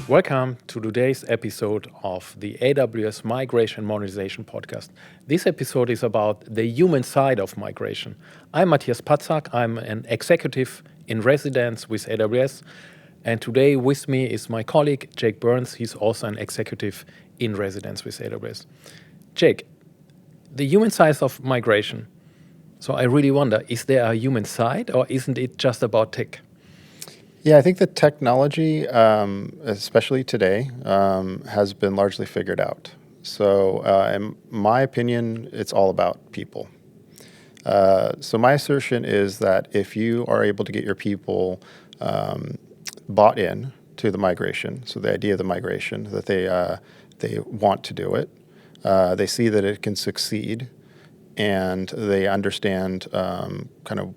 Welcome to today's episode of the AWS Migration Modernization Podcast. This episode is about the human side of migration. I'm Matthias Patzak. I'm an executive in residence with AWS. And today with me is my colleague, Jake Burns. He's also an executive in residence with AWS. Jake, the human side of migration. So I really wonder, is there a human side or isn't it just about tech? Yeah, I think the technology, especially today, has been largely figured out. So in my opinion, it's all about people. So my assertion is that if you are able to get your people bought in to the migration, so the idea of the migration, that they want to do it, they see that it can succeed, and they understand kind of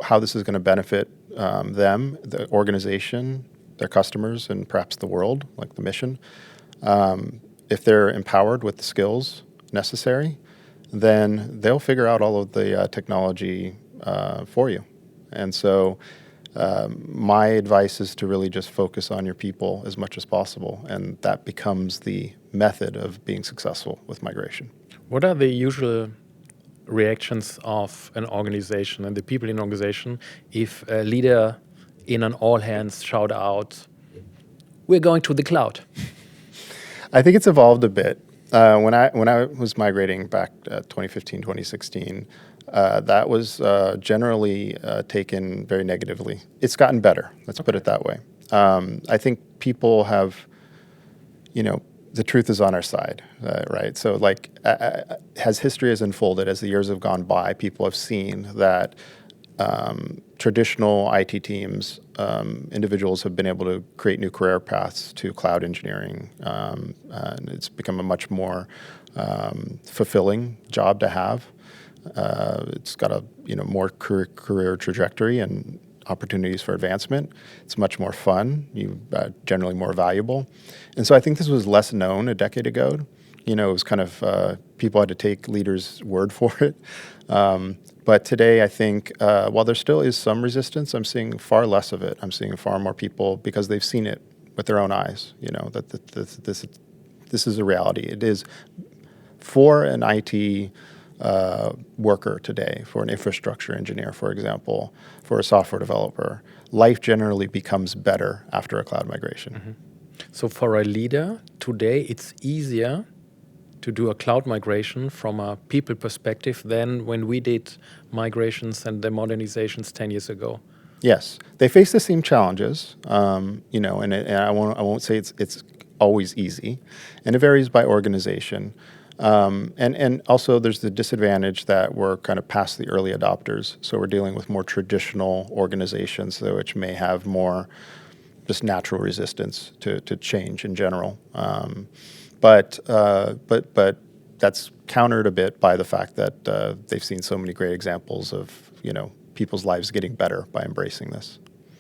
how this is going to benefit them, the organization, their customers, and perhaps the world, like the mission. If they're empowered with the skills necessary, then they'll figure out all of the technology for you. And so my advice is to really just focus on your people as much as possible, and that becomes the method of being successful with migration. What are the usual reactions of an organization and the people in an organization if a leader in an all hands shout out, "We're going to the cloud"? I think it's evolved a bit. When I was migrating back 2015, 2016, that was generally taken very negatively. It's gotten better, let's put it that way. I think people have, the truth is on our side, right? So as history has unfolded, as the years have gone by, people have seen that traditional IT teams, individuals have been able to create new career paths to cloud engineering. And it's become a much more fulfilling job to have. It's got a more career trajectory and opportunities for advancement. It's much more fun, generally more valuable. And so I think this was less known a decade ago. It was kind of, people had to take leaders' word for it. But today I think, while there still is some resistance, I'm seeing far less of it. I'm seeing far more people, because they've seen it with their own eyes, that this is a reality. It is for an IT worker today, for an infrastructure engineer, for example, for a software developer, life generally becomes better after a cloud migration. Mm-hmm. So for a leader today, it's easier to do a cloud migration from a people perspective than when we did migrations and the modernizations 10 years ago. Yes, they face the same challenges, and I won't say it's always easy, and it varies by organization. And also there's the disadvantage that we're kind of past the early adopters. So we're dealing with more traditional organizations, which may have more just natural resistance to change in general. But that's countered a bit by the fact that they've seen so many great examples of, people's lives getting better by embracing this.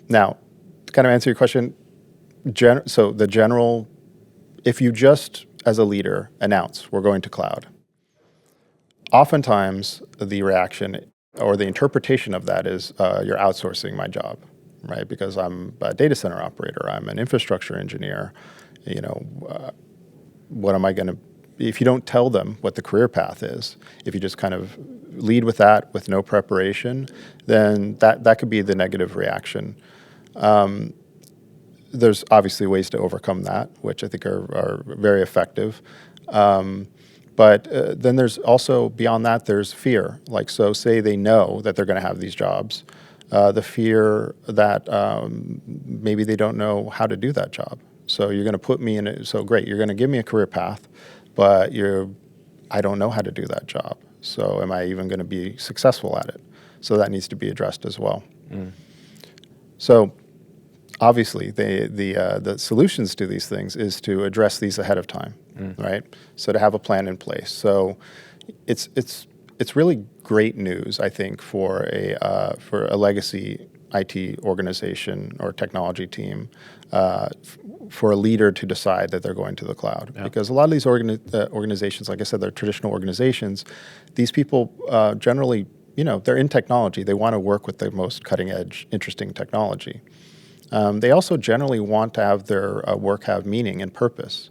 Now, to kind of answer your question, if you just as a leader announce we're going to cloud, oftentimes the reaction or the interpretation of that is you're outsourcing my job, right? Because I'm a data center operator, I'm an infrastructure engineer. What am I going to? If you don't tell them what the career path is, if you just kind of lead with that with no preparation, then that could be the negative reaction. There's obviously ways to overcome that, which I think are very effective. But then there's also, beyond that, there's fear. So say they know that they're going to have these jobs. The fear that maybe they don't know how to do that job. So you're going to put me in it. So great, you're going to give me a career path, but I don't know how to do that job. So am I even going to be successful at it? So that needs to be addressed as well. Mm. So obviously, the solutions to these things is to address these ahead of time, right? So to have a plan in place. So it's really great news, I think, for a legacy IT organization or technology team, for a leader to decide that they're going to the cloud. Yeah. Because a lot of these organizations, like I said, they're traditional organizations. These people generally, they're in technology. They want to work with the most cutting edge, interesting technology. They also generally want to have their work have meaning and purpose.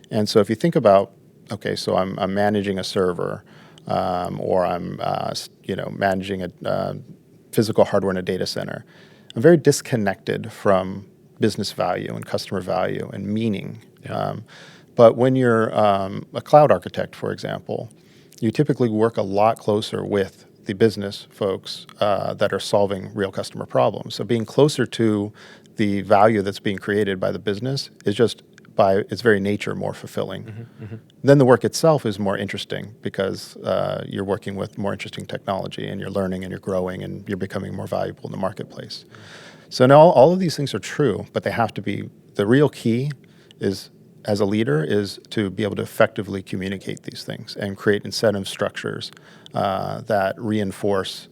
And so if you think about, okay, so I'm managing a server, or I'm managing a physical hardware in a data center, I'm very disconnected from business value and customer value and meaning. Yeah. But when you're a cloud architect, for example, you typically work a lot closer with the business folks that are solving real customer problems. So being closer to the value that's being created by the business is just by its very nature more fulfilling. Then the work itself is more interesting because you're working with more interesting technology and you're learning and you're growing and you're becoming more valuable in the marketplace. So now all of these things are true, but they have to be, the real key is, as a leader, is to be able to effectively communicate these things and create incentive structures that reinforce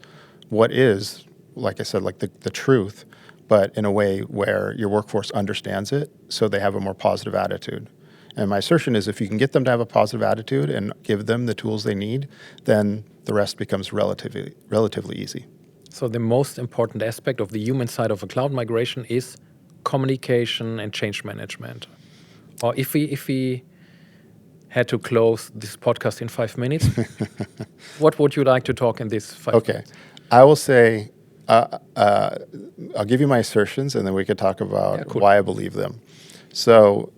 what is, like I said, like the truth, but in a way where your workforce understands it so they have a more positive attitude. And my assertion is if you can get them to have a positive attitude and give them the tools they need, then the rest becomes relatively easy. So the most important aspect of the human side of a cloud migration is communication and change management. Or if we had to close this podcast in 5 minutes, what would you like to talk in this 5 minutes? Okay. I will say, I'll give you my assertions and then we could talk about why I believe them. So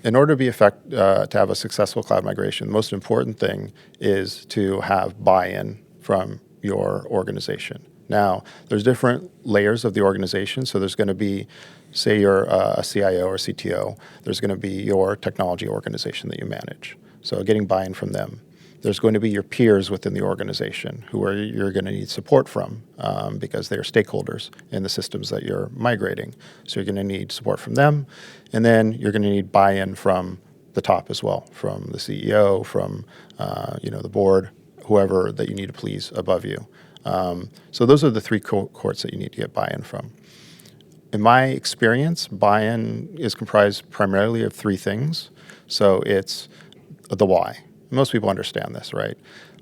in order to be to have a successful cloud migration, the most important thing is to have buy-in from your organization. Now, there's different layers of the organization. So there's going to be, say you're a CIO or CTO, there's going to be your technology organization that you manage. So getting buy-in from them. There's going to be your peers within the organization who you're going to need support from because they are stakeholders in the systems that you're migrating. So you're going to need support from them. And then you're going to need buy-in from the top as well, from the CEO, from the board, whoever that you need to please above you. So those are the three cohorts that you need to get buy-in from. In my experience, buy-in is comprised primarily of three things. So it's the why. Most people understand this, right?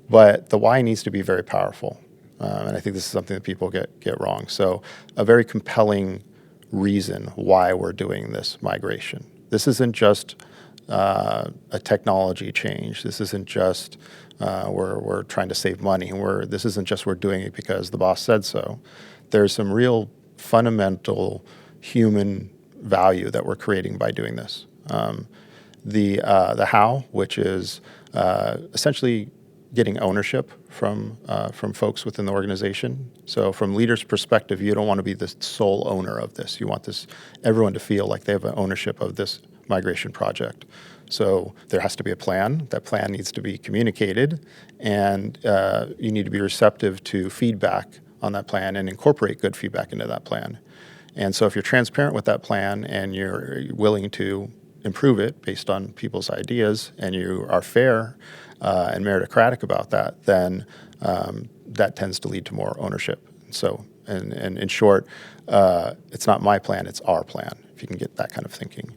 But the why needs to be very powerful. And I think this is something that people get wrong. So a very compelling reason why we're doing this migration. This isn't just a technology change. This isn't just we're trying to save money. This isn't just we're doing it because the boss said so. There's some real fundamental human value that we're creating by doing this. The how, which is essentially getting ownership from folks within the organization. So from leaders' perspective, you don't want to be the sole owner of this. You want everyone to feel like they have an ownership of this migration project. So there has to be a plan. That plan needs to be communicated, and you need to be receptive to feedback on that plan and incorporate good feedback into that plan. And so if you're transparent with that plan and you're willing to improve it based on people's ideas and you are fair and meritocratic about that, then that tends to lead to more ownership. So, and in short, it's not my plan, it's our plan, if you can get that kind of thinking.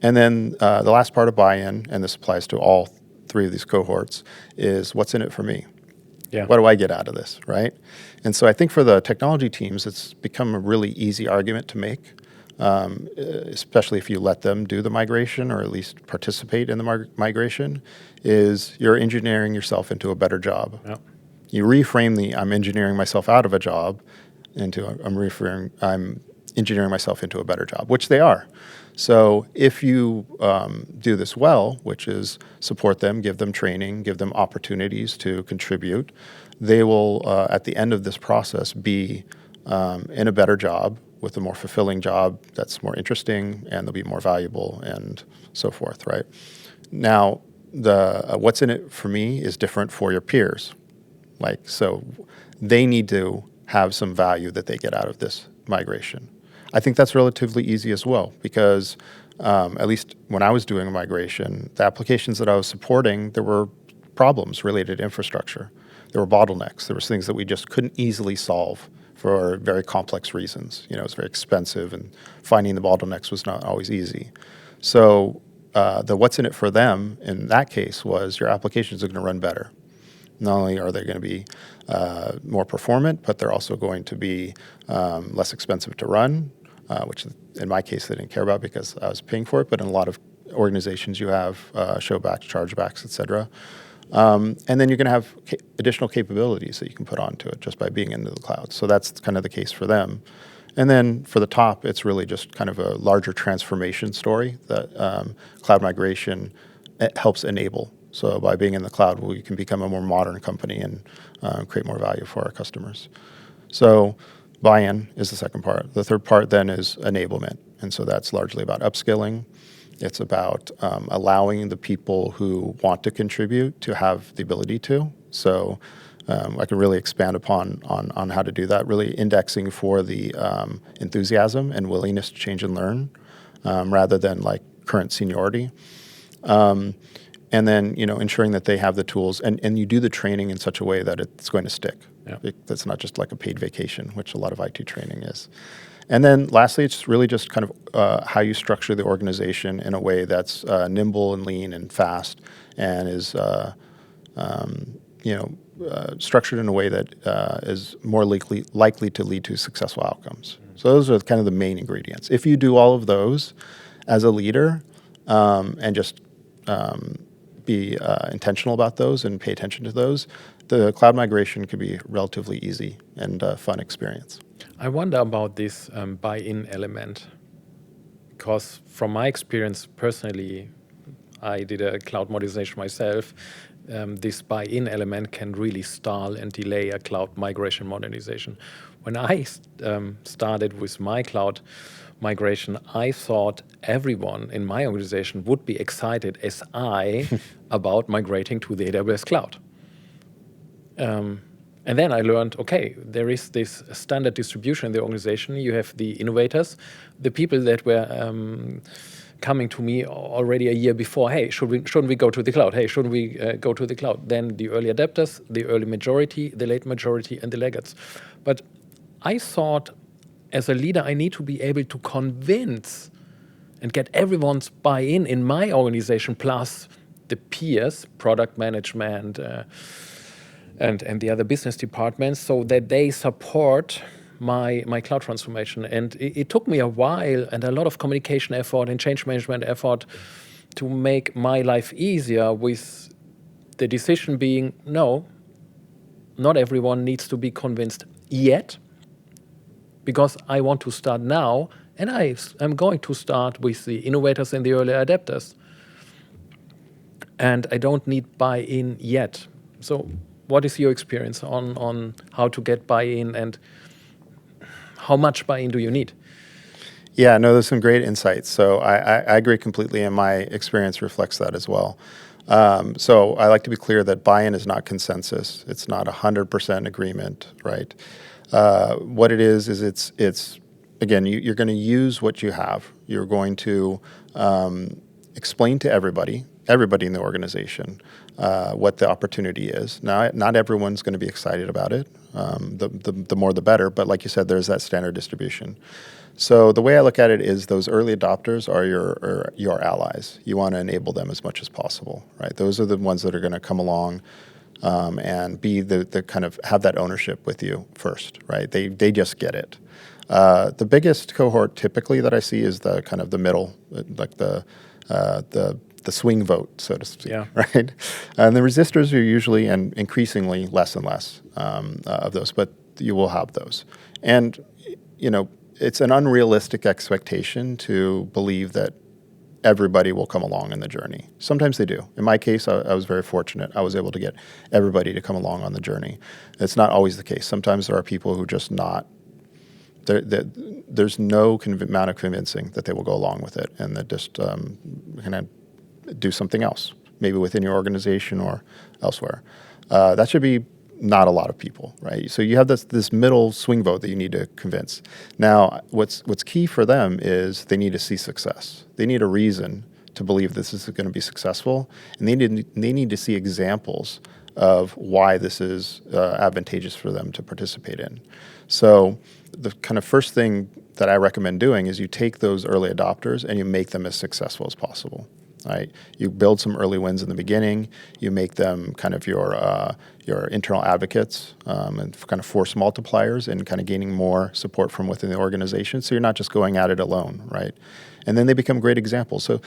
And then the last part of buy-in, and this applies to all three of these cohorts, is what's in it for me? Yeah. What do I get out of this, right? And so I think for the technology teams, it's become a really easy argument to make, especially if you let them do the migration or at least participate in the migration, is you're engineering yourself into a better job. Yeah. You reframe I'm engineering myself out of a job into I'm engineering myself into a better job, which they are. So if you do this well, which is support them, give them training, give them opportunities to contribute, they will, at the end of this process, be in a better job with a more fulfilling job that's more interesting, and they'll be more valuable and so forth, right? Now, what's in it for me is different for your peers. So they need to have some value that they get out of this migration. I think that's relatively easy as well because at least when I was doing a migration, the applications that I was supporting, there were problems related to infrastructure. There were bottlenecks. There were things that we just couldn't easily solve for very complex reasons. It was very expensive and finding the bottlenecks was not always easy. So the what's in it for them in that case was your applications are going to run better. Not only are they going to be more performant, but they're also going to be less expensive to run. which in my case they didn't care about because I was paying for it. But in a lot of organizations, you have showbacks, chargebacks, et cetera. And then you're going to have additional capabilities that you can put onto it just by being into the cloud. So that's kind of the case for them. And then for the top, it's really just kind of a larger transformation story that cloud migration helps enable. So by being in the cloud, we can become a more modern company and create more value for our customers. So buy-in is the second part. The third part then is enablement. And so that's largely about upskilling. It's about allowing the people who want to contribute to have the ability to. So I can really expand upon on how to do that, really indexing for the enthusiasm and willingness to change and learn rather than like current seniority. And then, ensuring that they have the tools and you do the training in such a way that it's going to stick. Yeah. That's not just like a paid vacation, which a lot of IT training is. And then lastly, it's really just kind of how you structure the organization in a way that's nimble and lean and fast and is, structured in a way that is more likely to lead to successful outcomes. Mm-hmm. So those are kind of the main ingredients. If you do all of those as a leader and just be intentional about those and pay attention to those, the cloud migration could be relatively easy and fun experience. I wonder about this buy-in element, because from my experience personally, I did a cloud modernization myself. This buy-in element can really stall and delay a cloud migration modernization. When I started with my cloud migration, I thought everyone in my organization would be excited as I about migrating to the AWS cloud. And then I learned, okay, there is this standard distribution in the organization. You have the innovators, the people that were coming to me already a year before, hey, shouldn't we go to the cloud? Hey, shouldn't we go to the cloud? Then the early adapters, the early majority, the late majority, and the laggards. But I thought, as a leader, I need to be able to convince and get everyone's buy-in in my organization, plus the peers, product management, and the other business departments, so that they support my cloud transformation. And it took me a while and a lot of communication effort and change management effort to make my life easier, with the decision being, no, not everyone needs to be convinced yet, because I want to start now, and I'm going to start with the innovators and the early adapters. And I don't need buy-in yet. So what is your experience on how to get buy-in, and how much buy-in do you need? Yeah, no, there's some great insights. So I agree completely, and my experience reflects that as well. So I like to be clear that buy-in is not consensus. It's not 100% agreement, right? What it is it's again, you're going to use what you have. You're going to explain to everybody in the organization what the opportunity is. Now, not everyone's going to be excited about it. The more the better, but like you said, there's that standard distribution. So the way I look at it is those early adopters are your allies. You want to enable them as much as possible, right? Those are the ones that are going to come along and be the kind of have that ownership with you first, right? They just get it. The biggest cohort typically that I see is the kind of the middle, like the swing vote, so to speak, yeah. Right? And the resistors are usually and increasingly less and less of those, but you will have those. And, it's an unrealistic expectation to believe that everybody will come along in the journey. Sometimes they do. In my case, I was very fortunate. I was able to get everybody to come along on the journey. It's not always the case. Sometimes there are people who just not, there's no amount of convincing that they will go along with it, and that just kind of do something else, maybe within your organization or elsewhere. That should be not a lot of people, right? So you have this middle swing vote that you need to convince. Now, what's key for them is they need to see success. They need a reason to believe this is going to be successful, and they need to see examples of why this is advantageous for them to participate in. So the kind of first thing that I recommend doing is you take those early adopters and you make them as successful as possible. right? You build some early wins in the beginning. You make them kind of your internal advocates and kind of force multipliers and kind of gaining more support from within the organization. So you're not just going at it alone, right? And then they become great examples. So,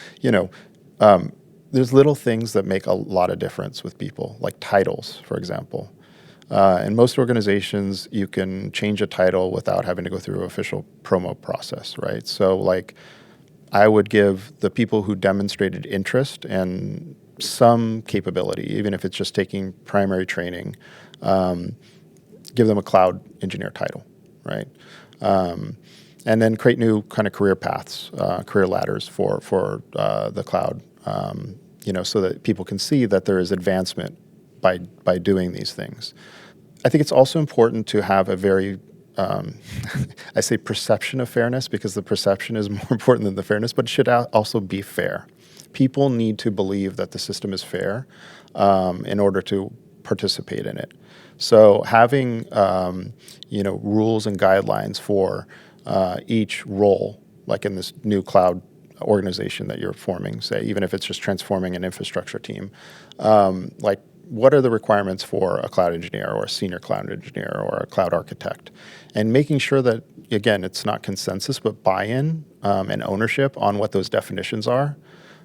there's little things that make a lot of difference with people, like titles, for example. In most organizations, you can change a title without having to go through an official promo process, right? So, like, I would give the people who demonstrated interest and some capability, even if it's just taking primary training, give them a cloud engineer title, right? And then create new kind of career paths, career ladders for the cloud, so that people can see that there is advancement by doing these things. I think it's also important to have a very I say perception of fairness because the perception is more important than the fairness, but it should also be fair. People need to believe that the system is fair in order to participate in it. So having rules and guidelines for each role, like in this new cloud organization that you're forming, say, even if it's just transforming an infrastructure team, like what are the requirements for a cloud engineer or a senior cloud engineer or a cloud architect? And making sure that, again, it's not consensus, but buy-in and ownership on what those definitions are.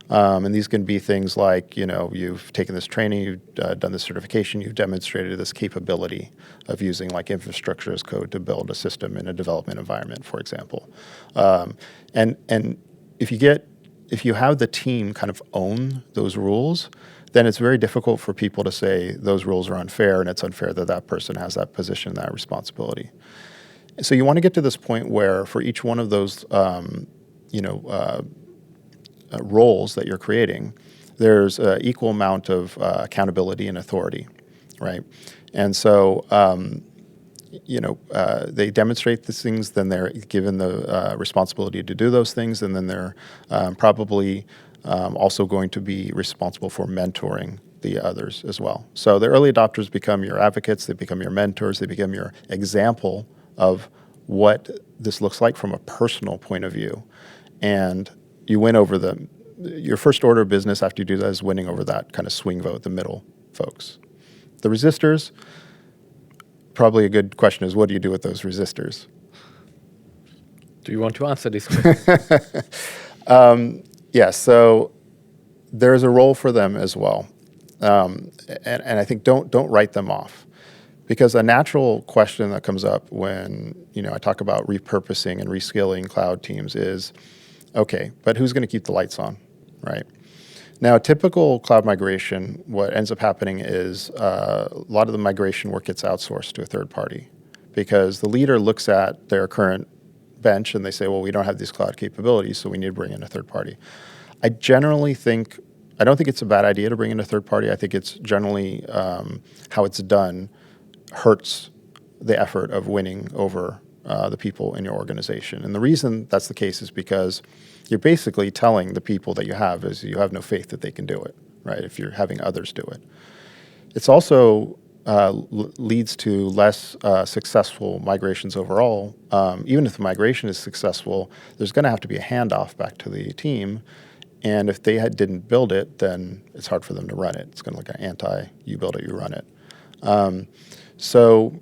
And these can be things like, you've taken this training, you've done this certification, you've demonstrated this capability of using like infrastructure as code to build a system in a development environment, for example. And if you have the team kind of own those rules, then it's very difficult for people to say those rules are unfair and it's unfair that that person has that position, that responsibility. So you want to get to this point where for each one of those, roles that you're creating, there's an equal amount of accountability and authority, right? And so, they demonstrate these things, then they're given the responsibility to do those things, and then they're probably also going to be responsible for mentoring the others as well. So the early adopters become your advocates, they become your mentors, they become your example of what this looks like from a personal point of view. And you win over your first order of business after you do that is winning over that kind of swing vote, the middle folks. The resistors, probably a good question is, what do you do with those resistors? Do you want to answer this question? Yeah, so there's a role for them as well. And I think don't write them off. Because a natural question that comes up when I talk about repurposing and reskilling cloud teams is, okay, but who's going to keep the lights on, right? Now, typical cloud migration, what ends up happening is a lot of the migration work gets outsourced to a third party because the leader looks at their current bench and they say, well, we don't have these cloud capabilities, so we need to bring in a third party. I don't think it's a bad idea to bring in a third party. I think it's generally how it's done hurts the effort of winning over the people in your organization. And the reason that's the case is because you're basically telling the people that you have no faith that they can do it, right, if you're having others do it. It's also leads to less successful migrations overall. Even if the migration is successful, there's going to have to be a handoff back to the team. And if they didn't build it, then it's hard for them to run it. It's going to look like you build it, you run it. So,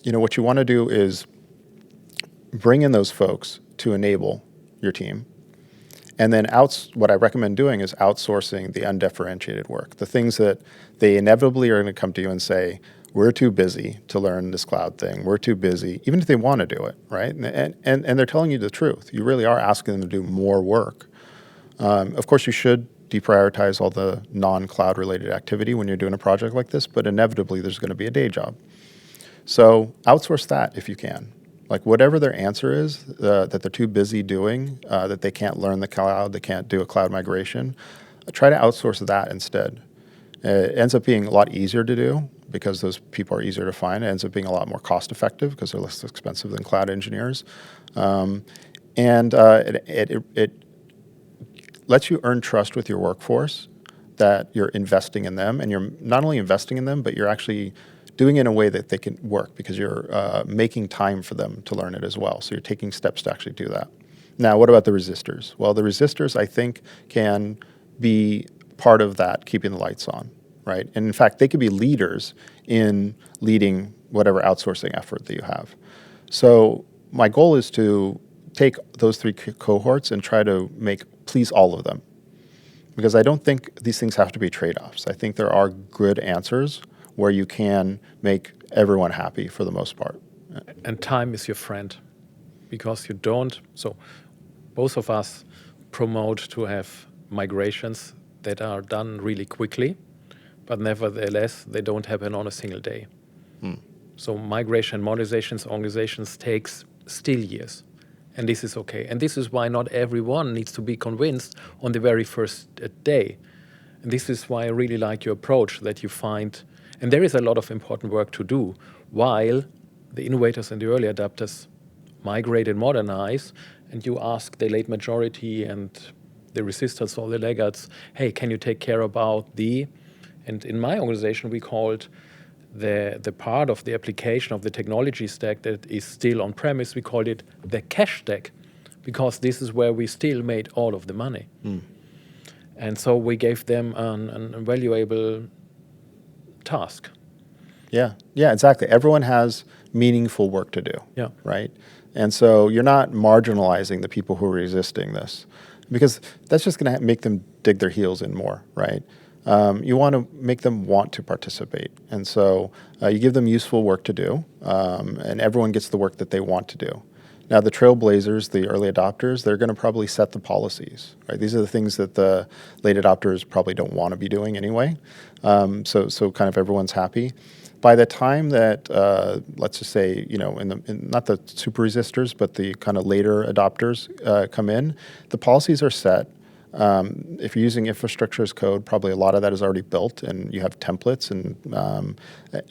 what you want to do is bring in those folks to enable your team. And then what I recommend doing is outsourcing the undifferentiated work, the things that they inevitably are going to come to you and say, we're too busy to learn this cloud thing. We're too busy, even if they want to do it, right? And they're telling you the truth. You really are asking them to do more work. Of course, you should deprioritize all the non-cloud related activity when you're doing a project like this, but inevitably there's going to be a day job. So outsource that if you can. Like whatever their answer is that they're too busy doing, that they can't learn the cloud, they can't do a cloud migration, try to outsource that instead. It ends up being a lot easier to do because those people are easier to find. It ends up being a lot more cost effective because they're less expensive than cloud engineers. It lets you earn trust with your workforce that you're investing in them, and you're not only investing in them, but you're actually doing it in a way that they can work because you're making time for them to learn it as well. So you're taking steps to actually do that. Now, what about the resistors? Well, the resistors, I think, can be part of that, keeping the lights on, right? And in fact, they could be leaders in leading whatever outsourcing effort that you have. So my goal is to take those three cohorts and try to please all of them. Because I don't think these things have to be trade-offs. I think there are good answers where you can make everyone happy for the most part. And time is your friend, because you don't. So both of us promote to have migrations that are done really quickly, but nevertheless, they don't happen on a single day. So migration modernizations organizations takes still years. And this is okay. And this is why not everyone needs to be convinced on the very first day. And this is why I really like your approach that you find, and there is a lot of important work to do, while the innovators and the early adapters migrate and modernize, and you ask the late majority and the resistors or the laggards, hey, can you take care about and in my organization we called the part of the application of the technology stack that is still on premise, we called it the cash stack, because this is where we still made all of the money. And so we gave them an valuable task. Yeah, exactly. Everyone has meaningful work to do, right? And so you're not marginalizing the people who are resisting this, because that's just going to make them dig their heels in more, right? You want to make them want to participate. And so you give them useful work to do, and everyone gets the work that they want to do. Now, the trailblazers, the early adopters, they're going to probably set the policies, right? These are the things that the late adopters probably don't want to be doing anyway. So kind of everyone's happy. By the time that, let's just say, not the super resistors, but the kind of later adopters come in, the policies are set. If you're using infrastructure as code, probably a lot of that is already built and you have templates. And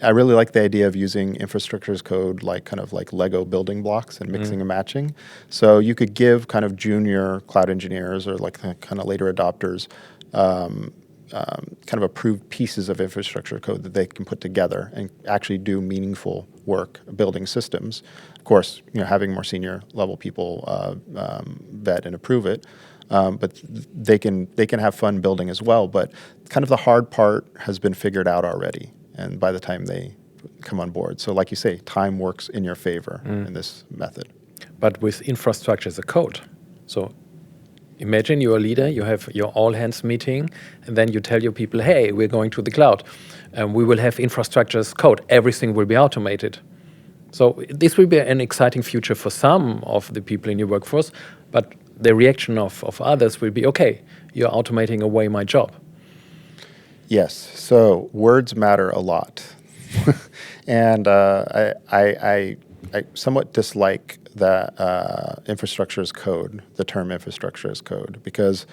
I really like the idea of using infrastructure as code like Lego building blocks and mixing and matching. So you could give kind of junior cloud engineers or like the kind of later adopters kind of approved pieces of infrastructure code that they can put together and actually do meaningful work building systems. Of course, having more senior level people vet and approve it. But they can have fun building as well. But kind of the hard part has been figured out already, and by the time they come on board. So like you say, time works in your favor in this method. But with infrastructure as a code. So imagine you're a leader, you have your all-hands meeting, and then you tell your people, hey, we're going to the cloud, and we will have infrastructure as code. Everything will be automated. So this will be an exciting future for some of the people in your workforce, but the reaction of others will be, okay, you're automating away my job. Yes, so words matter a lot. And I somewhat dislike that infrastructure as code, the term infrastructure as code, because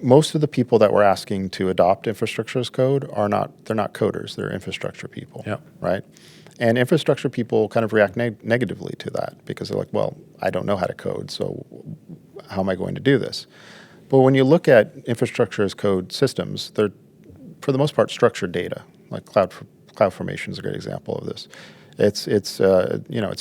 most of the people that we're asking to adopt infrastructure as code they're not coders, they're infrastructure people, right? And infrastructure people kind of react negatively to that because they're like, well, I don't know how to code, so how am I going to do this? But when you look at infrastructure as code systems, they're, for the most part, structured data. Like CloudFormation is a great example of this. It's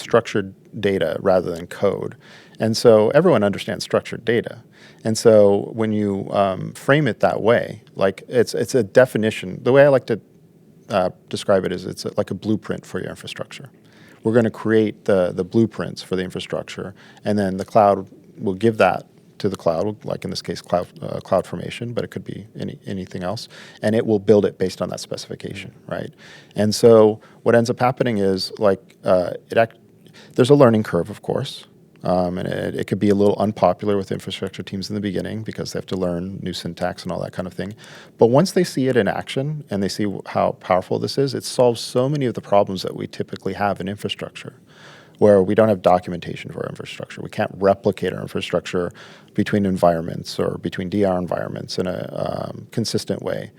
structured data rather than code. And so everyone understands structured data. And so when you frame it that way, like it's a definition. The way I like to describe it is it's like a blueprint for your infrastructure. We're going to create the blueprints for the infrastructure, and then the cloud will give that to the cloud, like in this case, CloudFormation, but it could be anything else, and it will build it based on that specification, right? And so what ends up happening is there's a learning curve, of course, and it could be a little unpopular with infrastructure teams in the beginning because they have to learn new syntax and all that kind of thing. But once they see it in action and they see how powerful this is, it solves so many of the problems that we typically have in infrastructure, where we don't have documentation for our infrastructure. We can't replicate our infrastructure between environments or between DR environments in a consistent way.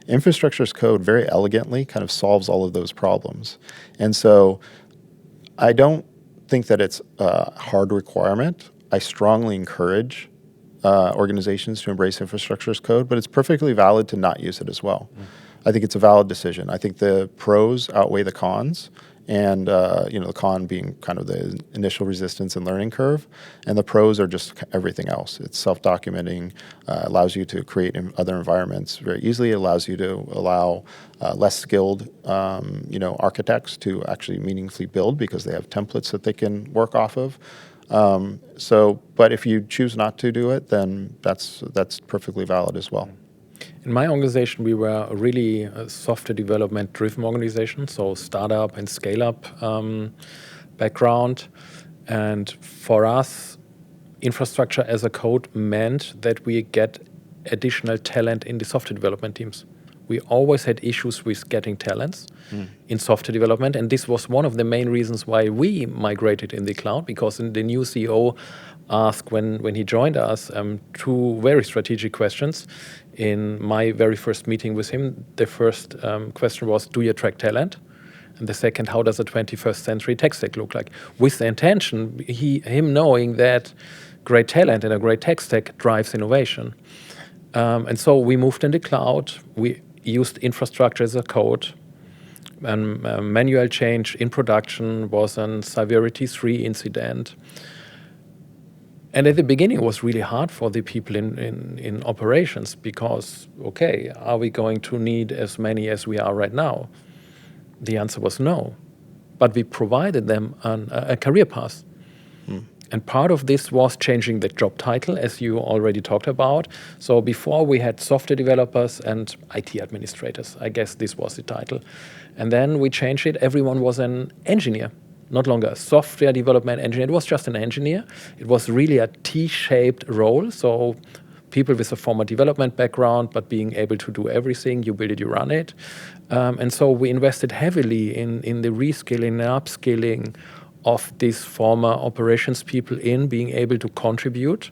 Infrastructure as code very elegantly kind of solves all of those problems. And so I don't think that it's a hard requirement. I strongly encourage organizations to embrace infrastructure as code, but it's perfectly valid to not use it as well. I think it's a valid decision. I think the pros outweigh the cons, and the con being kind of the initial resistance and learning curve, and the pros are just everything else. It's self-documenting, allows you to create in other environments very easily. It allows you to allow less skilled architects to actually meaningfully build because they have templates that they can work off of. But if you choose not to do it, then that's perfectly valid as well. In my organization, we were really a software development driven organization, so startup and scale up background. And for us, infrastructure as a code meant that we get additional talent in the software development teams. We always had issues with getting talents in software development, and this was one of the main reasons why we migrated in the cloud, because the new CEO asked when he joined us two very strategic questions. In my very first meeting with him, the first question was, do you attract talent? And the second, how does a 21st century tech stack look like? With the intention, him knowing that great talent and a great tech stack drives innovation. And so we moved in the cloud. We used infrastructure as a code. And manual change in production was a severity 3 incident. And at the beginning, it was really hard for the people in operations because, okay, are we going to need as many as we are right now? The answer was no. But we provided them a career path. And part of this was changing the job title, as you already talked about. So before we had software developers and IT administrators. I guess this was the title. And then we changed it. Everyone was an engineer. Not longer a software development engineer. It was just an engineer. It was really a T-shaped role. So people with a former development background, but being able to do everything. You build it, you run it. And so we invested heavily in the reskilling and upskilling of these former operations people in being able to contribute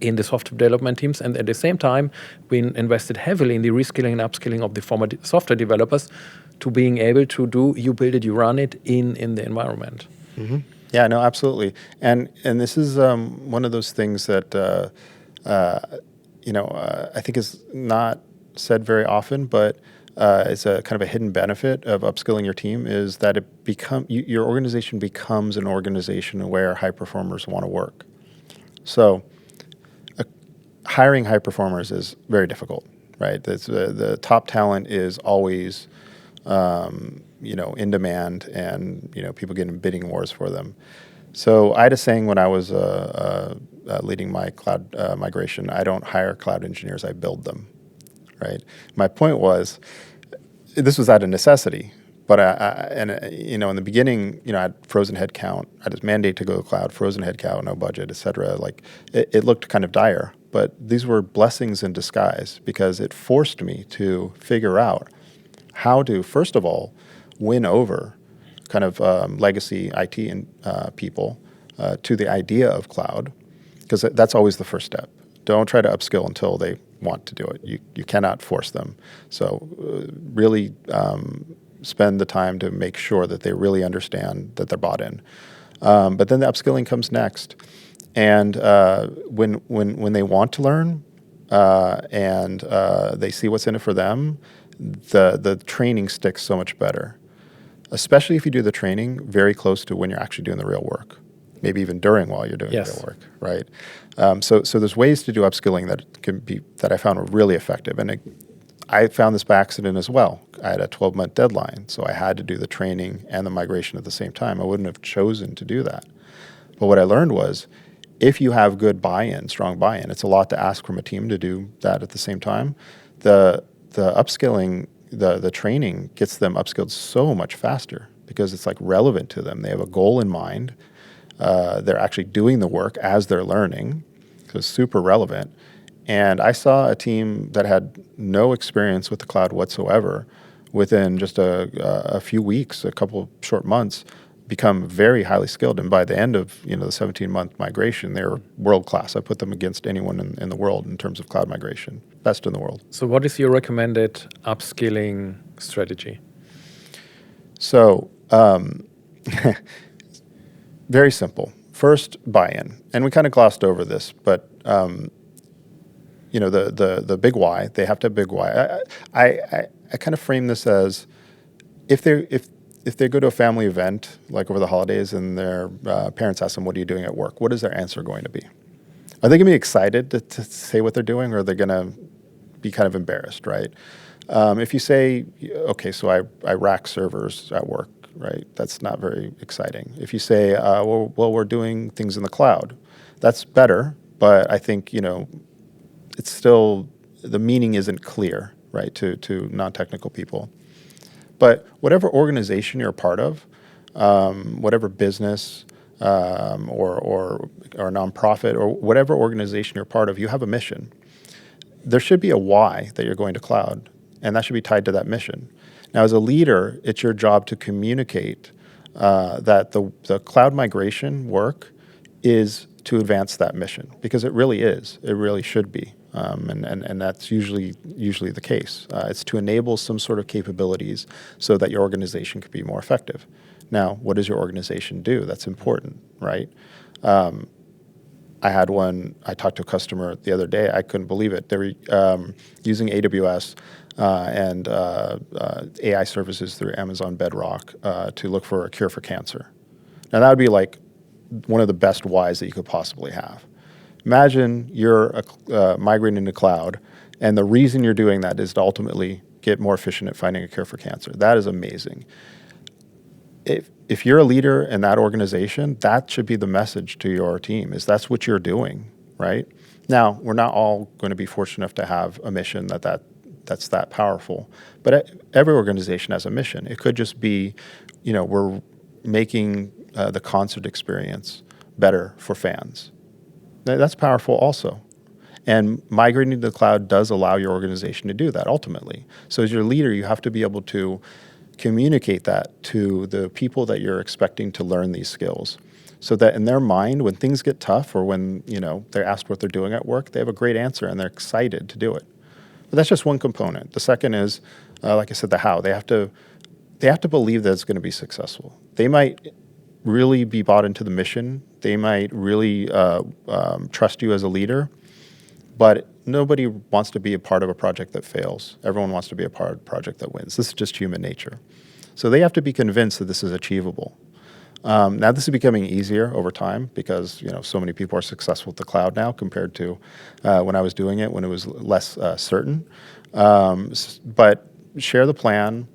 in the software development teams. And at the same time, we invested heavily in the reskilling and upskilling of the former software developers to being able to do you build it, you run it in the environment. Mm-hmm. Yeah, no, absolutely. And this is one of those things that I think is not said very often, but it's a kind of a hidden benefit of upskilling your team is that your organization becomes an organization where high performers want to work. So hiring high performers is very difficult, right? The top talent is always in demand, and people get in bidding wars for them. So I had a saying when I was leading my cloud migration: I don't hire cloud engineers, I build them. Right. My point was, this was out of necessity, but in the beginning, I had frozen headcount. I had this mandate to go to cloud, frozen headcount, no budget, et cetera. Like it looked kind of dire, but these were blessings in disguise because it forced me to figure out how to, first of all, win over kind of legacy IT and people to the idea of cloud, because that's always the first step. Don't try to upskill until they want to do it. You cannot force them. So really spend the time to make sure that they really understand that they're bought in. But then the upskilling comes next. And when they want to learn and they see what's in it for them, the training sticks so much better, especially if you do the training very close to when you're actually doing the real work. Maybe even during while you're doing the real work, right? So there's ways to do upskilling that I found were really effective, and I found this by accident as well. I had a 12-month deadline, so I had to do the training and the migration at the same time. I wouldn't have chosen to do that, but what I learned was, if you have good buy-in, strong buy-in, it's a lot to ask from a team to do that at the same time. The upskilling, the training gets them upskilled so much faster because it's like relevant to them. They have a goal in mind. They're actually doing the work as they're learning, so it's super relevant. And I saw a team that had no experience with the cloud whatsoever, within just a few weeks, a couple short months, become very highly skilled. And by the end of the 17-month migration, they were world class. I put them against anyone in the world in terms of cloud migration, best in the world. So what is your recommended upskilling strategy? So very simple. First, buy-in. And we kind of glossed over this, but the big why, they have to have big why. I kind of frame this as if if they go to a family event, like over the holidays, and their parents ask them, what are you doing at work? What is their answer going to be? Are they going to be excited to say what they're doing, or are they going to be kind of embarrassed, right? If you say, okay, so I rack servers at work, right? That's not very exciting. If you say, well, we're doing things in the cloud, that's better, but I think, it's still, the meaning isn't clear, right, to non-technical people. But whatever organization you're a part of, whatever business or nonprofit or whatever organization you're part of, you have a mission. There should be a why that you're going to cloud, and that should be tied to that mission. Now, as a leader, it's your job to communicate that the cloud migration work is to advance that mission, because it really is. It really should be. And that's usually the case. It's to enable some sort of capabilities so that your organization could be more effective. Now, what does your organization do? That's important, right? I talked to a customer the other day. I couldn't believe it. They were using AWS and AI services through Amazon Bedrock to look for a cure for cancer. Now, that would be like one of the best whys that you could possibly have. Imagine you're migrating to cloud, and the reason you're doing that is to ultimately get more efficient at finding a cure for cancer. That is amazing. If you're a leader in that organization, that should be the message to your team, is that's what you're doing, right? Now, we're not all going to be fortunate enough to have a mission that's that powerful, but every organization has a mission. It could just be, we're making the concert experience better for fans. That's powerful also. And migrating to the cloud does allow your organization to do that ultimately. So as your leader, you have to be able to communicate that to the people that you're expecting to learn these skills, so that in their mind, when things get tough or when they're asked what they're doing at work, they have a great answer and they're excited to do it. But that's just one component. The second is, like I said, the how. They have to believe that it's going to be successful. They might really be bought into the mission. They might really trust you as a leader, but nobody wants to be a part of a project that fails. Everyone wants to be a part of a project that wins. This is just human nature. So they have to be convinced that this is achievable. Now, this is becoming easier over time because so many people are successful with the cloud now compared to when I was doing it, when it was less certain. But share the plan,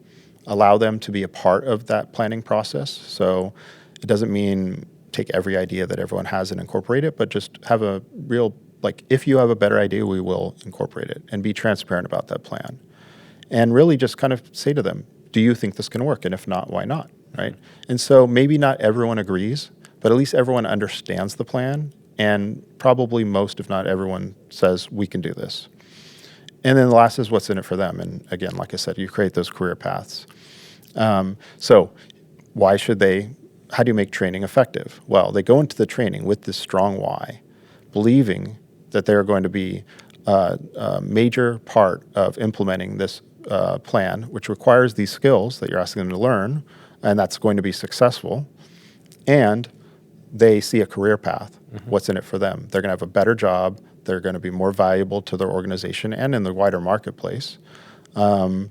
allow them to be a part of that planning process. So it doesn't mean take every idea that everyone has and incorporate it, but just have a real, if you have a better idea, we will incorporate it, and be transparent about that plan. And really just kind of say to them, do you think this can work? And if not, why not, right? And so maybe not everyone agrees, but at least everyone understands the plan, and probably most, if not everyone, says we can do this. And then the last is what's in it for them. And again, like I said, you create those career paths. So how do you make training effective? Well, they go into the training with this strong why, believing that they're going to be a major part of implementing this plan, which requires these skills that you're asking them to learn, and that's going to be successful. And they see a career path. Mm-hmm. What's in it for them? They're going to have a better job. They're going to be more valuable to their organization and in the wider marketplace. And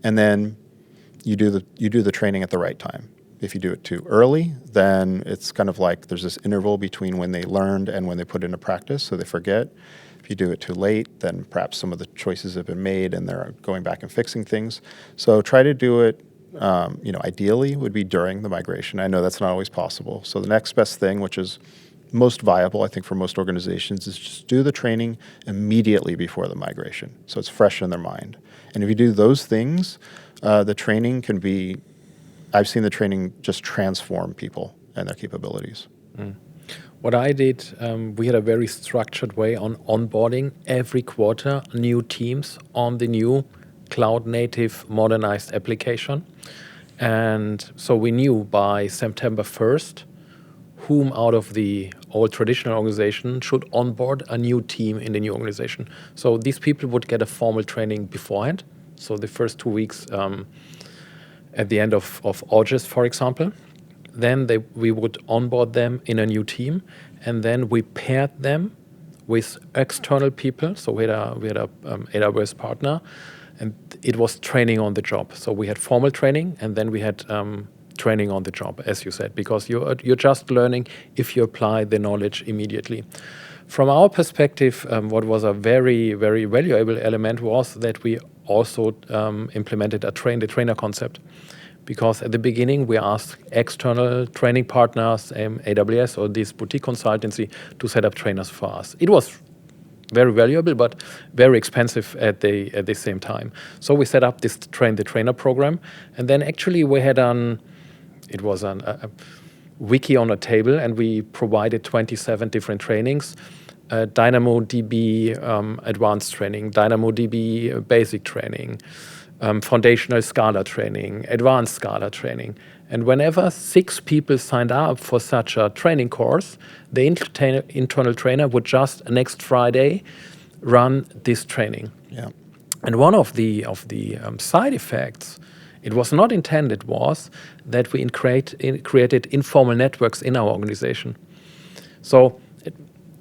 then you do the training at the right time. If you do it too early, then it's kind of like there's this interval between when they learned and when they put it into practice, so they forget. If you do it too late, then perhaps some of the choices have been made and they're going back and fixing things. So try to do it, ideally would be during the migration. I know that's not always possible. So the next best thing, which is most viable, I think, for most organizations, is just do the training immediately before the migration, so it's fresh in their mind. And if you do those things, the training can be, I've seen the training just transform people and their capabilities. Mm. What I did, we had a very structured way on onboarding every quarter new teams on the new cloud-native modernized application. And so we knew by September 1st whom out of the old traditional organization should onboard a new team in the new organization. So these people would get a formal training beforehand. So the first 2 weeks at the end of August, for example. Then we would onboard them in a new team, and then we paired them with external people. So we had a AWS partner, and it was training on the job. So we had formal training, and then we had training on the job, as you said, because you're just learning if you apply the knowledge immediately. From our perspective, what was a very, very valuable element was that we also implemented a train-the-trainer concept. Because at the beginning, we asked external training partners, AWS or this boutique consultancy, to set up trainers for us. It was very valuable, but very expensive at the same time. So we set up this train-the-trainer program, and then actually we had a wiki on a table, and we provided 27 different trainings. DynamoDB advanced training, DynamoDB basic training, foundational Scala training, advanced Scala training. And whenever 6 people signed up for such a training course, the internal trainer would just next Friday run this training. Yeah. And one of the side effects, it was not intended, was that we created informal networks in our organization. So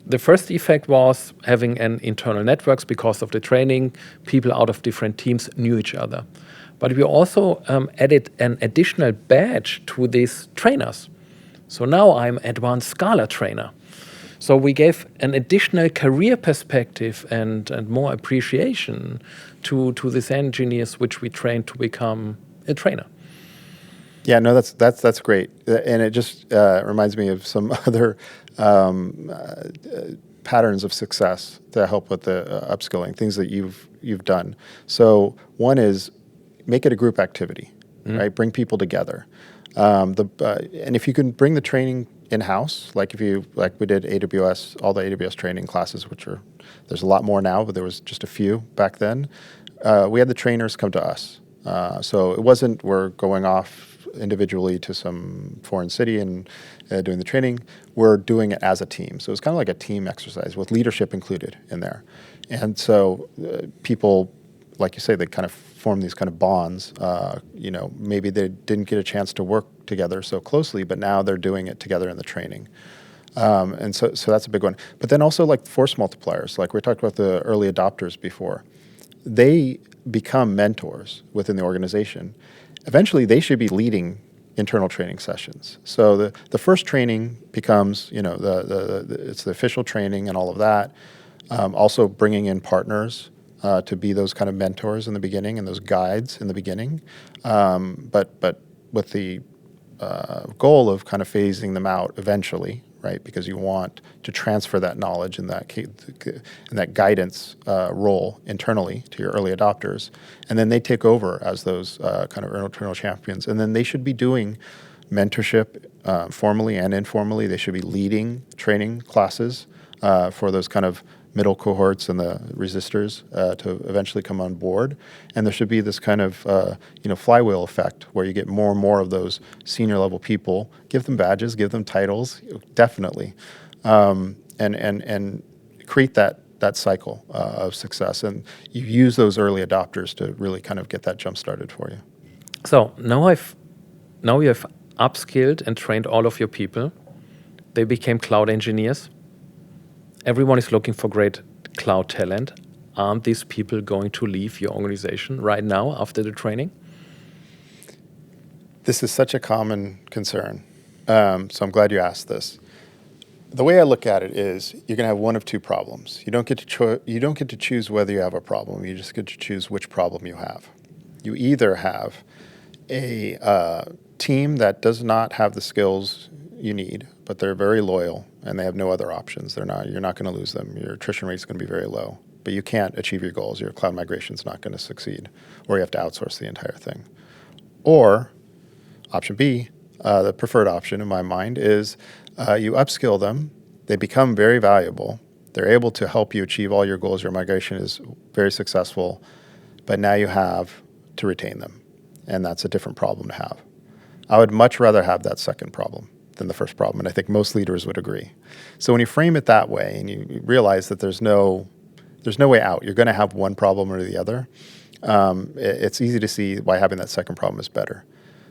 the first effect was having an internal networks because of the training. People out of different teams knew each other. But we also added an additional badge to these trainers. So now I'm advanced Scala trainer. So we gave an additional career perspective and more appreciation to these engineers which we trained to become a trainer. Yeah, no, that's great, and it just reminds me of some other patterns of success to help with the upskilling, things that you've done. So one is make it a group activity, right? Bring people together, and if you can bring the training in-house, like we did AWS, all the AWS training classes, there's a lot more now, but there was just a few back then. We had the trainers come to us. So it wasn't we're going off individually to some foreign city and doing the training. We're doing it as a team. So it's kind of like a team exercise with leadership included in there. And so people, like you say, they kind of form these kind of bonds. Maybe they didn't get a chance to work together so closely, but now they're doing it together in the training. And so that's a big one. But then also like force multipliers, like we talked about the early adopters before. They become mentors within the organization. Eventually, they should be leading internal training sessions. So the first training becomes, it's the official training and all of that. Also bringing in partners to be those kind of mentors in the beginning and those guides in the beginning. But with the goal of kind of phasing them out eventually, right? Because you want to transfer that knowledge and that guidance role internally to your early adopters, and then they take over as those kind of internal champions. And then they should be doing mentorship formally and informally. They should be leading training classes for those kind of middle cohorts and the resistors to eventually come on board. And there should be this kind of flywheel effect where you get more and more of those senior level people, give them badges, give them titles, definitely, and create that cycle of success. And you use those early adopters to really kind of get that jump started for you. So now you have upskilled and trained all of your people. They became cloud engineers. Everyone is looking for great cloud talent. Aren't these people going to leave your organization right now after the training? This is such a common concern. So I'm glad you asked this. The way I look at it is you're going to have one of two problems. You don't get to choose whether you have a problem. You just get to choose which problem you have. You either have a team that does not have the skills you need, but they're very loyal and they have no other options. You're not going to lose them. Your attrition rate is going to be very low, but you can't achieve your goals. Your cloud migration is not going to succeed, or you have to outsource the entire thing. Or option B, the preferred option in my mind, is you upskill them. They become very valuable. They're able to help you achieve all your goals. Your migration is very successful, but now you have to retain them, and that's a different problem to have. I would much rather have that second problem than the first problem, and I think most leaders would agree. So when you frame it that way and you realize that there's no way out, you're going to have one problem or the other, it's easy to see why having that second problem is better.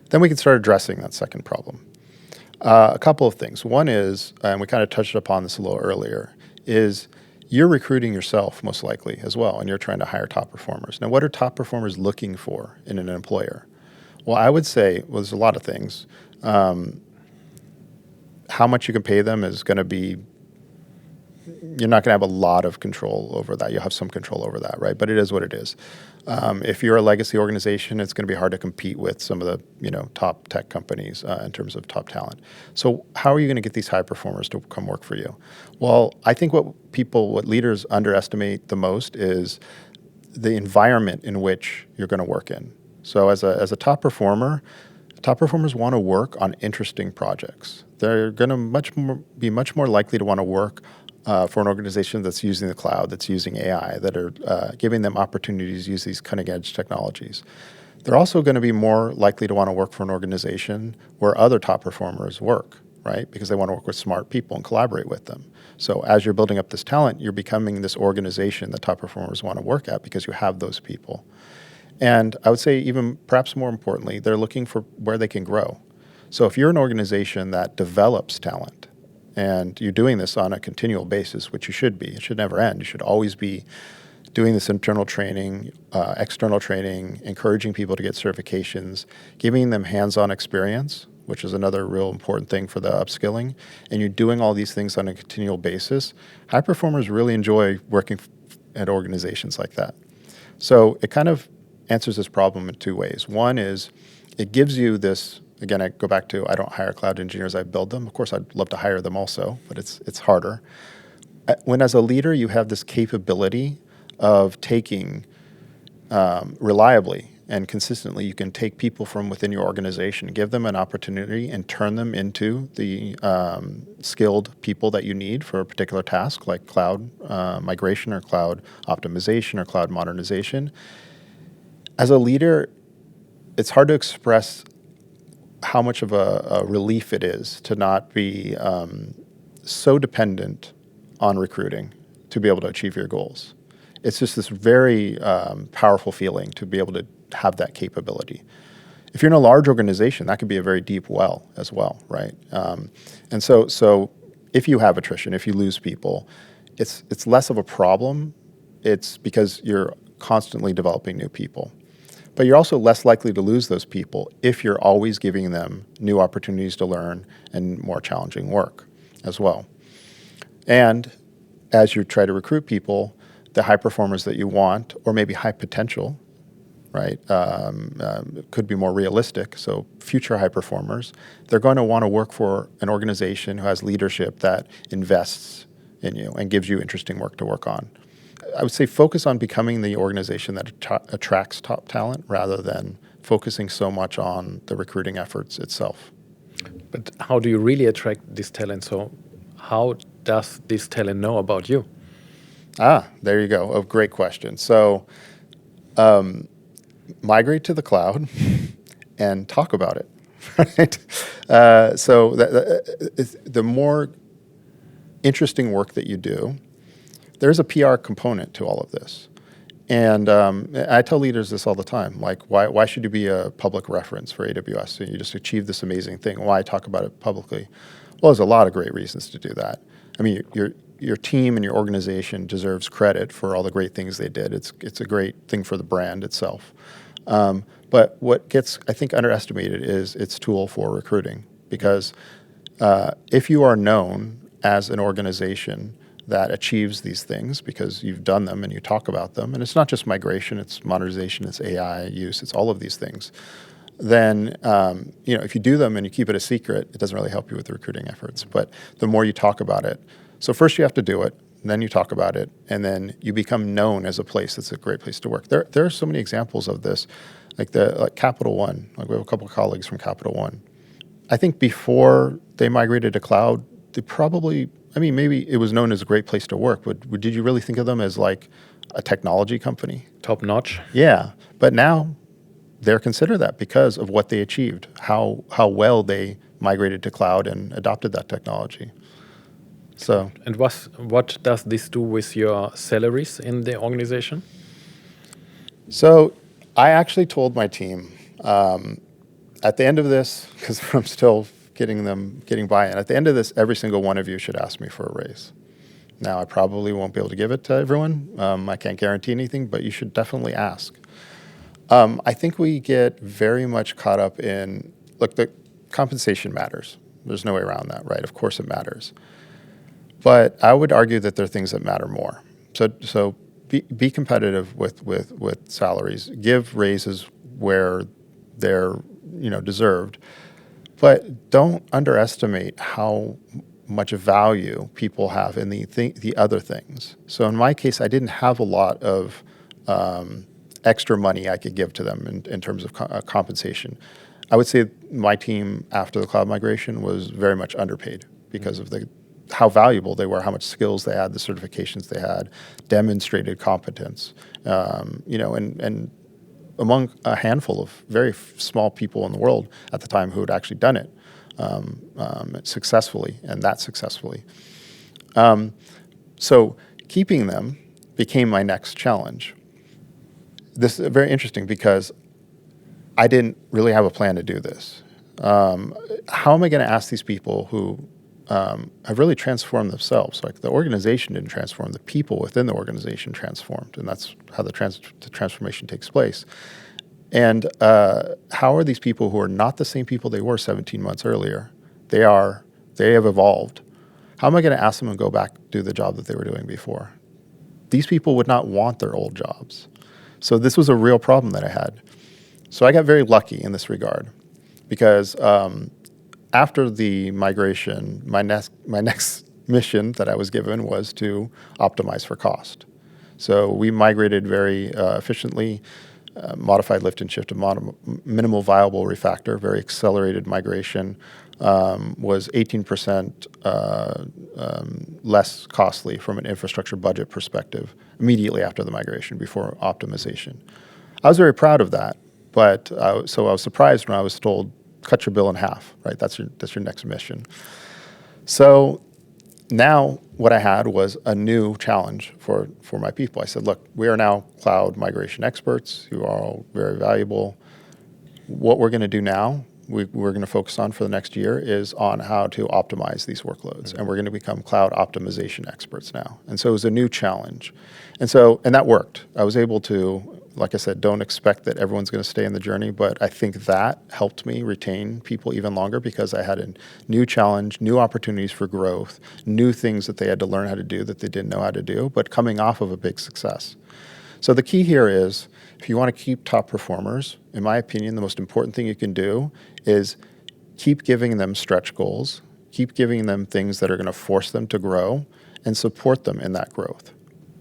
Then we can start addressing that second problem. A couple of things. One is, and we kind of touched upon this a little earlier, is you're recruiting yourself most likely as well, and you're trying to hire top performers. Now, what are top performers looking for in an employer? Well, I would say, well, there's a lot of things. How much you can pay them is going to be, you're not going to have a lot of control over that. You'll have some control over that, right? But it is what it is. If you're a legacy organization, it's going to be hard to compete with some of the top tech companies in terms of top talent. So how are you going to get these high performers to come work for you? Well, I think what leaders underestimate the most is the environment in which you're going to work in. So as a top performers want to work on interesting projects. They're going to be much more likely to want to work for an organization that's using the cloud, that's using AI, that are giving them opportunities to use these cutting-edge technologies. They're also going to be more likely to want to work for an organization where other top performers work, right? Because they want to work with smart people and collaborate with them. So as you're building up this talent, you're becoming this organization that top performers want to work at because you have those people. And I would say even perhaps more importantly, they're looking for where they can grow. So if you're an organization that develops talent, and you're doing this on a continual basis, which you should be. It should never end. You should always be doing this internal training, external training, encouraging people to get certifications, giving them hands-on experience, which is another real important thing for the upskilling. And you're doing all these things on a continual basis. High performers really enjoy working at organizations like that. So it kind of answers this problem in two ways. One is it gives you this. Again, I go back to I don't hire cloud engineers, I build them. Of course, I'd love to hire them also, but it's harder. When as a leader, you have this capability of taking reliably and consistently, you can take people from within your organization, give them an opportunity and turn them into the skilled people that you need for a particular task like cloud migration or cloud optimization or cloud modernization. As a leader, it's hard to express how much of a relief it is to not be so dependent on recruiting to be able to achieve your goals. It's just this very powerful feeling to be able to have that capability. If you're in a large organization, that could be a very deep well as well, right? And so if you have attrition, if you lose people, it's less of a problem. It's because you're constantly developing new people. But you're also less likely to lose those people if you're always giving them new opportunities to learn and more challenging work as well. And as you try to recruit people, the high performers that you want, or maybe high potential, right, could be more realistic. So future high performers, they're going to want to work for an organization who has leadership that invests in you and gives you interesting work to work on. I would say focus on becoming the organization that attracts top talent rather than focusing so much on the recruiting efforts itself. But how do you really attract this talent? So how does this talent know about you? There you go. A great question. So migrate to the cloud and talk about it. Right? So the more interesting work that you do, there's a PR component to all of this. And I tell leaders this all the time, like, why should you be a public reference for AWS? So you just achieved this amazing thing. Why talk about it publicly? Well, there's a lot of great reasons to do that. I mean, your team and your organization deserves credit for all the great things they did. It's a great thing for the brand itself. But what gets, I think, underestimated is its tool for recruiting. Because if you are known as an organization that achieves these things because you've done them and you talk about them, and it's not just migration, it's modernization, it's AI use, it's all of these things, then if you do them and you keep it a secret, it doesn't really help you with the recruiting efforts. But the more you talk about it, so first you have to do it, then you talk about it, and then you become known as a place that's a great place to work. There are so many examples of this, like Capital One. Like we have a couple of colleagues from Capital One. I think before they migrated to cloud, they probably, maybe it was known as a great place to work, but did you really think of them as like a technology company? Top notch. Yeah, but now they're considered that because of what they achieved, how well they migrated to cloud and adopted that technology. So. And what does this do with your salaries in the organization? So I actually told my team at the end of this, because I'm still getting buy-in, at the end of this, every single one of you should ask me for a raise. Now, I probably won't be able to give it to everyone. I can't guarantee anything, but you should definitely ask. I think we get very much caught up in, look, the compensation matters. There's no way around that, right? Of course it matters. But I would argue that there are things that matter more. So be competitive with salaries. Give raises where they're deserved. But don't underestimate how much value people have in the other things. So in my case, I didn't have a lot of extra money I could give to them in terms of compensation. I would say my team after the cloud migration was very much underpaid because of how valuable they were, how much skills they had, the certifications they had, demonstrated competence, and among a handful of very small people in the world at the time who had actually done it successfully, and that successfully. So keeping them became my next challenge. This is very interesting because I didn't really have a plan to do this. How am I going to ask these people who have really transformed themselves? Like the organization didn't transform, the people within the organization transformed, and that's how the transformation takes place. And how are these people who are not the same people they were 17 months earlier? They have evolved. How am I going to ask them to go back do the job that they were doing before? These people would not want their old jobs. So this was a real problem that I had. So I got very lucky in this regard because after the migration, my next mission that I was given was to optimize for cost. So we migrated very efficiently, modified lift and shift to minimal viable refactor, very accelerated migration, was 18% less costly from an infrastructure budget perspective immediately after the migration, before optimization. I was very proud of that, but so I was surprised when I was told, cut your bill in half, right? That's your next mission. So now what I had was a new challenge for my people. I said, look, we are now cloud migration experts who are all very valuable. What we're going to do now, we're going to focus on for the next year is on how to optimize these workloads. And we're going to become cloud optimization experts now. And so it was a new challenge. And that worked. I was able to, like I said, don't expect that everyone's going to stay in the journey, but I think that helped me retain people even longer because I had a new challenge, new opportunities for growth, new things that they had to learn how to do that they didn't know how to do, but coming off of a big success. So the key here is, if you want to keep top performers, in my opinion, the most important thing you can do is keep giving them stretch goals, keep giving them things that are going to force them to grow, and support them in that growth,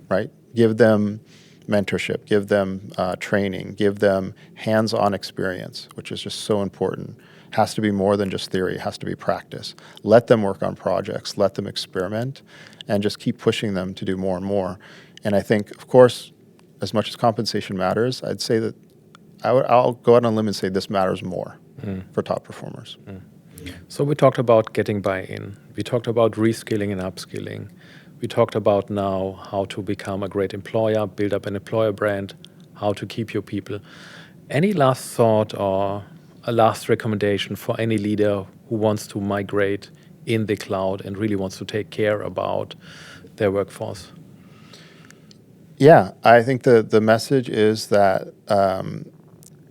right? Give them mentorship, give them training, give them hands-on experience, which is just so important. Has to be more than just theory, it has to be practice. Let them work on projects, let them experiment, and just keep pushing them to do more and more. And I think, of course, as much as compensation matters, I'd say that I'll go out on a limb and say this matters more for top performers. So we talked about getting buy-in. We talked about reskilling and upskilling. We talked about now how to become a great employer, build up an employer brand, how to keep your people. Any last thought or a last recommendation for any leader who wants to migrate in the cloud and really wants to take care about their workforce? Yeah, I think the message is that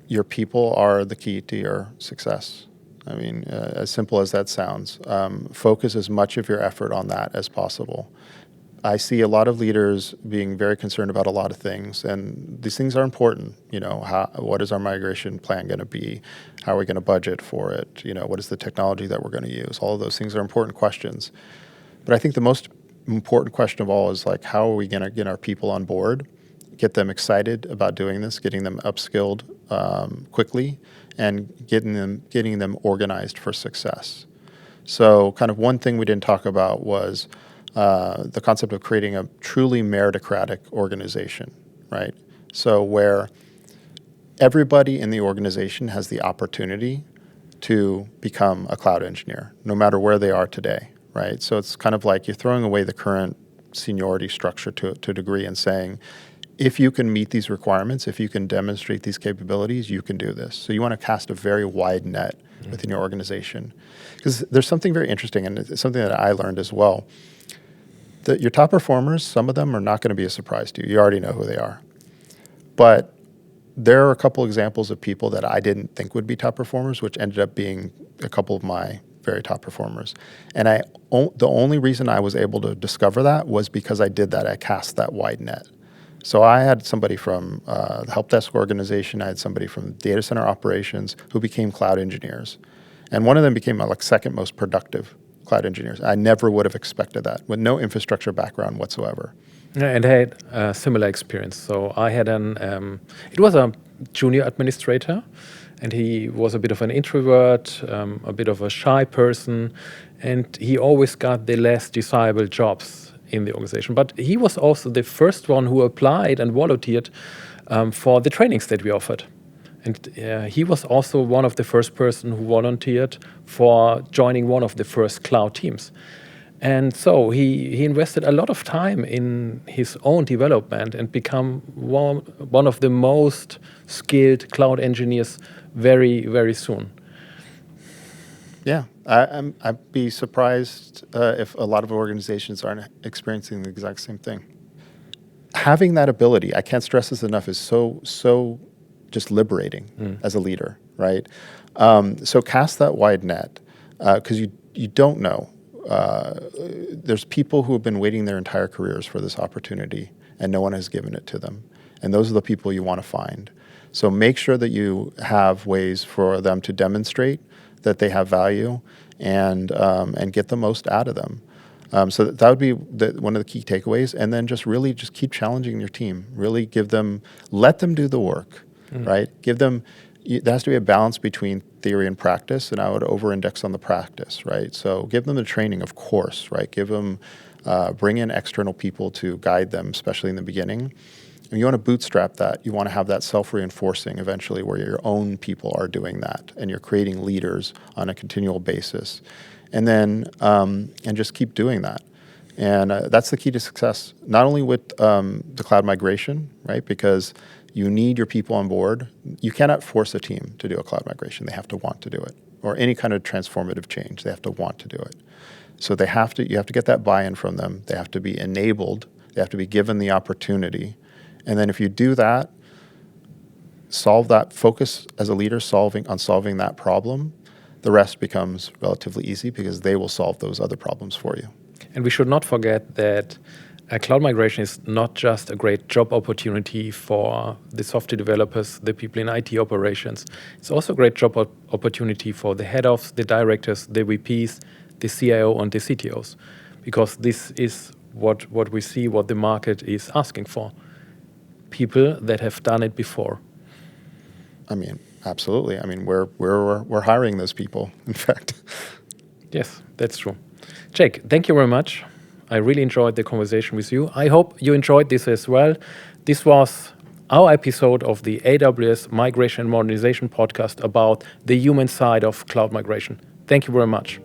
your people are the key to your success. I mean, as simple as that sounds, focus as much of your effort on that as possible. I see a lot of leaders being very concerned about a lot of things, and these things are important. What is our migration plan going to be? How are we going to budget for it? What is the technology that we're going to use? All of those things are important questions. But I think the most important question of all is how are we going to get our people on board, get them excited about doing this, getting them upskilled quickly, and getting them organized for success. So kind of one thing we didn't talk about was the concept of creating a truly meritocratic organization, right? So where everybody in the organization has the opportunity to become a cloud engineer, no matter where they are today, right? So it's kind of like you're throwing away the current seniority structure to a degree and saying, if you can meet these requirements, if you can demonstrate these capabilities, you can do this. So you want to cast a very wide net within your organization. Because there's something very interesting, and it's something that I learned as well. your top performers, some of them are not going to be a surprise to you. You already know who they are. But there are a couple examples of people that I didn't think would be top performers, which ended up being a couple of my very top performers. And the only reason I was able to discover that was because I did that. I cast that wide net. So I had somebody from the help desk organization. I had somebody from data center operations who became cloud engineers. And one of them became my second most productive cloud engineers. I never would have expected that with no infrastructure background whatsoever. Yeah, and I had a similar experience. So I had it was a junior administrator, and he was a bit of an introvert, a bit of a shy person, and he always got the less desirable jobs in the organization. But he was also the first one who applied and volunteered for the trainings that we offered. And he was also one of the first person who volunteered for joining one of the first cloud teams. And so he invested a lot of time in his own development and become one of the most skilled cloud engineers very, very soon. Yeah, I'd be surprised if a lot of organizations aren't experiencing the exact same thing. Having that ability, I can't stress this enough, is so just liberating as a leader, right? So cast that wide net because you don't know. There's people who have been waiting their entire careers for this opportunity and no one has given it to them. And those are the people you want to find. So make sure that you have ways for them to demonstrate that they have value and get the most out of them. So that would be one of the key takeaways. And then just keep challenging your team. Really let them do the work, right? There has to be a balance between theory and practice, and I would over-index on the practice, right? So give them the training, of course, right? Bring in external people to guide them, especially in the beginning. And you want to bootstrap that. You want to have that self-reinforcing eventually where your own people are doing that, and you're creating leaders on a continual basis. And then, and just keep doing that. And that's the key to success, not only with the cloud migration, right? Because you need your people on board. You cannot force a team to do a cloud migration. They have to want to do it. Or any kind of transformative change, they have to want to do it. So you have to get that buy-in from them. They have to be enabled. They have to be given the opportunity. And then if you do that, focus as a leader on solving that problem, the rest becomes relatively easy because they will solve those other problems for you. And we should not forget that cloud migration is not just a great job opportunity for the software developers, the people in IT operations. It's also a great job opportunity for the head ofs, the directors, the VPs, the CIO, and the CTOs, because this is what we see, what the market is asking for. People that have done it before. I mean, absolutely. I mean, we're hiring those people, in fact. Yes, that's true. Jake, thank you very much. I really enjoyed the conversation with you. I hope you enjoyed this as well. This was our episode of the AWS Migration Modernization Podcast about the human side of cloud migration. Thank you very much.